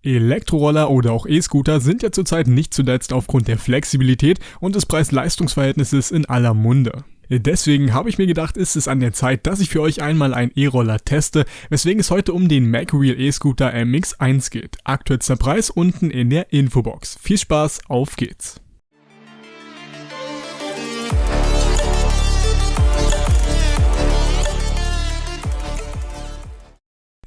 Elektroroller oder auch E-Scooter sind ja zurzeit nicht zuletzt aufgrund der Flexibilität und des Preis-Leistungs-Verhältnisses in aller Munde. Deswegen habe ich mir gedacht, ist es an der Zeit, dass ich für euch einmal einen E-Roller teste, weswegen es heute um den MacWheel E-Scooter MX1 geht. Aktuellster Preis unten in der Infobox. Viel Spaß, auf geht's!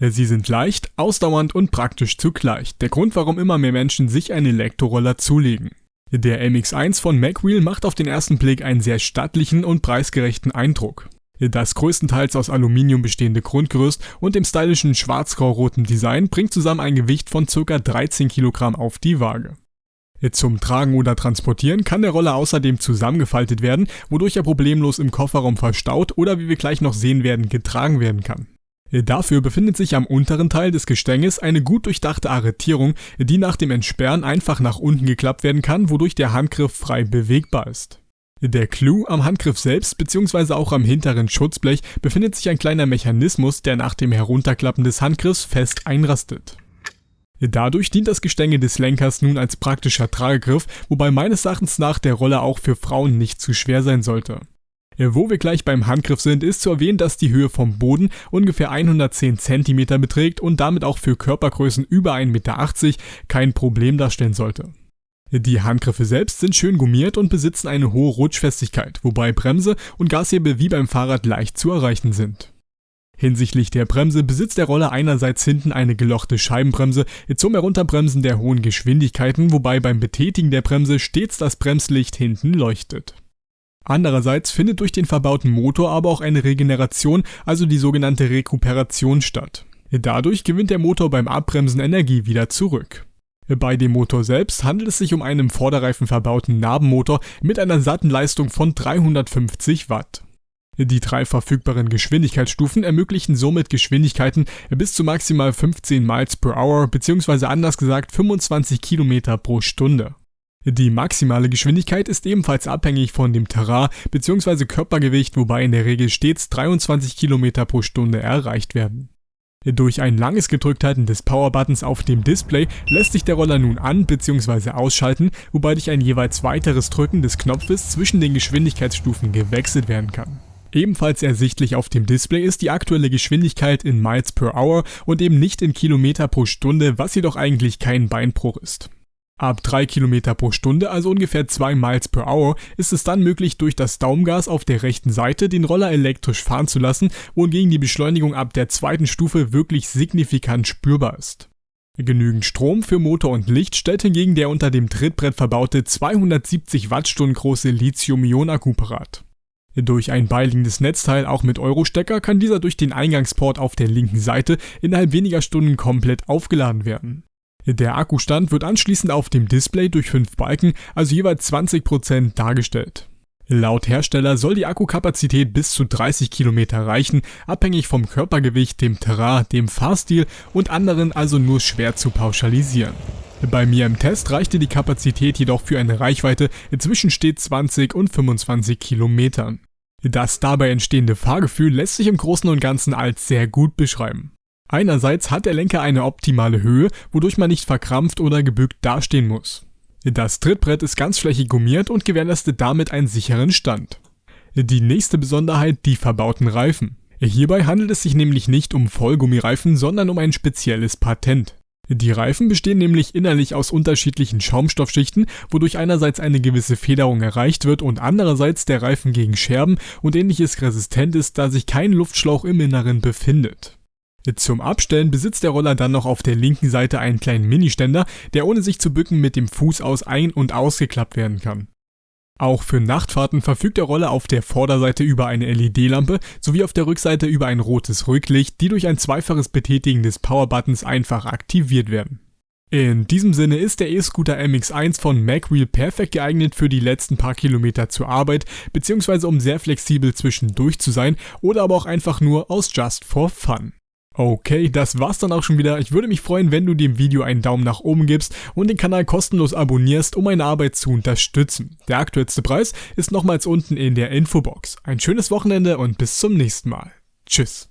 Sie sind leicht, ausdauernd und praktisch zugleich. Der Grund, warum immer mehr Menschen sich einen Elektroroller zulegen. Der MX1 von MacWheel macht auf den ersten Blick einen sehr stattlichen und preisgerechten Eindruck. Das größtenteils aus Aluminium bestehende Grundgerüst und dem stylischen schwarz-grau-roten Design bringt zusammen ein Gewicht von ca. 13 Kilogramm auf die Waage. Zum Tragen oder Transportieren kann der Roller außerdem zusammengefaltet werden, wodurch er problemlos im Kofferraum verstaut oder, wie wir gleich noch sehen werden, getragen werden kann. Dafür befindet sich am unteren Teil des Gestänges eine gut durchdachte Arretierung, die nach dem Entsperren einfach nach unten geklappt werden kann, wodurch der Handgriff frei bewegbar ist. Der Clou am Handgriff selbst bzw. auch am hinteren Schutzblech befindet sich ein kleiner Mechanismus, der nach dem Herunterklappen des Handgriffs fest einrastet. Dadurch dient das Gestänge des Lenkers nun als praktischer Tragegriff, wobei meines Erachtens nach der Roller auch für Frauen nicht zu schwer sein sollte. Wo wir gleich beim Handgriff sind, ist zu erwähnen, dass die Höhe vom Boden ungefähr 110 cm beträgt und damit auch für Körpergrößen über 1,80 Meter kein Problem darstellen sollte. Die Handgriffe selbst sind schön gummiert und besitzen eine hohe Rutschfestigkeit, wobei Bremse und Gashebel wie beim Fahrrad leicht zu erreichen sind. Hinsichtlich der Bremse besitzt der Roller einerseits hinten eine gelochte Scheibenbremse zum Herunterbremsen der hohen Geschwindigkeiten, wobei beim Betätigen der Bremse stets das Bremslicht hinten leuchtet. Andererseits findet durch den verbauten Motor aber auch eine Regeneration, also die sogenannte Rekuperation statt. Dadurch gewinnt der Motor beim Abbremsen Energie wieder zurück. Bei dem Motor selbst handelt es sich um einen im Vorderreifen verbauten Nabenmotor mit einer satten Leistung von 350 Watt. Die 3 verfügbaren Geschwindigkeitsstufen ermöglichen somit Geschwindigkeiten bis zu maximal 15 Miles per Hour bzw. anders gesagt 25 Kilometer pro Stunde. Die maximale Geschwindigkeit ist ebenfalls abhängig von dem Terrain bzw. Körpergewicht, wobei in der Regel stets 23 km pro Stunde erreicht werden. Durch ein langes Gedrückthalten des Power-Buttons auf dem Display lässt sich der Roller nun an- bzw. ausschalten, wobei durch ein jeweils weiteres Drücken des Knopfes zwischen den Geschwindigkeitsstufen gewechselt werden kann. Ebenfalls ersichtlich auf dem Display ist die aktuelle Geschwindigkeit in Miles per Hour und eben nicht in Kilometer pro Stunde, was jedoch eigentlich kein Beinbruch ist. Ab 3 km pro Stunde, also ungefähr 2 Miles per Hour, ist es dann möglich, durch das Daumengas auf der rechten Seite den Roller elektrisch fahren zu lassen, wohingegen die Beschleunigung ab der zweiten Stufe wirklich signifikant spürbar ist. Genügend Strom für Motor und Licht stellt hingegen der unter dem Trittbrett verbaute 270 Wattstunden große Lithium-Ionen-Akku parat. Durch ein beiliegendes Netzteil, auch mit Euro-Stecker, kann dieser durch den Eingangsport auf der linken Seite innerhalb weniger Stunden komplett aufgeladen werden. Der Akkustand wird anschließend auf dem Display durch 5 Balken, also jeweils 20% dargestellt. Laut Hersteller soll die Akkukapazität bis zu 30 Kilometer reichen, abhängig vom Körpergewicht, dem Terrain, dem Fahrstil und anderen, also nur schwer zu pauschalisieren. Bei mir im Test reichte die Kapazität jedoch für eine Reichweite zwischen stets 20 und 25 Kilometern. Das dabei entstehende Fahrgefühl lässt sich im Großen und Ganzen als sehr gut beschreiben. Einerseits hat der Lenker eine optimale Höhe, wodurch man nicht verkrampft oder gebückt dastehen muss. Das Trittbrett ist ganzflächig gummiert und gewährleistet damit einen sicheren Stand. Die nächste Besonderheit: die verbauten Reifen. Hierbei handelt es sich nämlich nicht um Vollgummireifen, sondern um ein spezielles Patent. Die Reifen bestehen nämlich innerlich aus unterschiedlichen Schaumstoffschichten, wodurch einerseits eine gewisse Federung erreicht wird und andererseits der Reifen gegen Scherben und ähnliches resistent ist, da sich kein Luftschlauch im Inneren befindet. Zum Abstellen besitzt der Roller dann noch auf der linken Seite einen kleinen Ministänder, der ohne sich zu bücken mit dem Fuß aus ein- und ausgeklappt werden kann. Auch für Nachtfahrten verfügt der Roller auf der Vorderseite über eine LED-Lampe sowie auf der Rückseite über ein rotes Rücklicht, die durch ein zweifaches Betätigen des Power-Buttons einfach aktiviert werden. In diesem Sinne ist der E-Scooter MX1 von MacWheel perfekt geeignet für die letzten paar Kilometer zur Arbeit, beziehungsweise um sehr flexibel zwischendurch zu sein oder aber auch einfach nur aus Just for Fun. Okay, das war's dann auch schon wieder. Ich würde mich freuen, wenn du dem Video einen Daumen nach oben gibst und den Kanal kostenlos abonnierst, um meine Arbeit zu unterstützen. Der aktuellste Preis ist nochmals unten in der Infobox. Ein schönes Wochenende und bis zum nächsten Mal. Tschüss.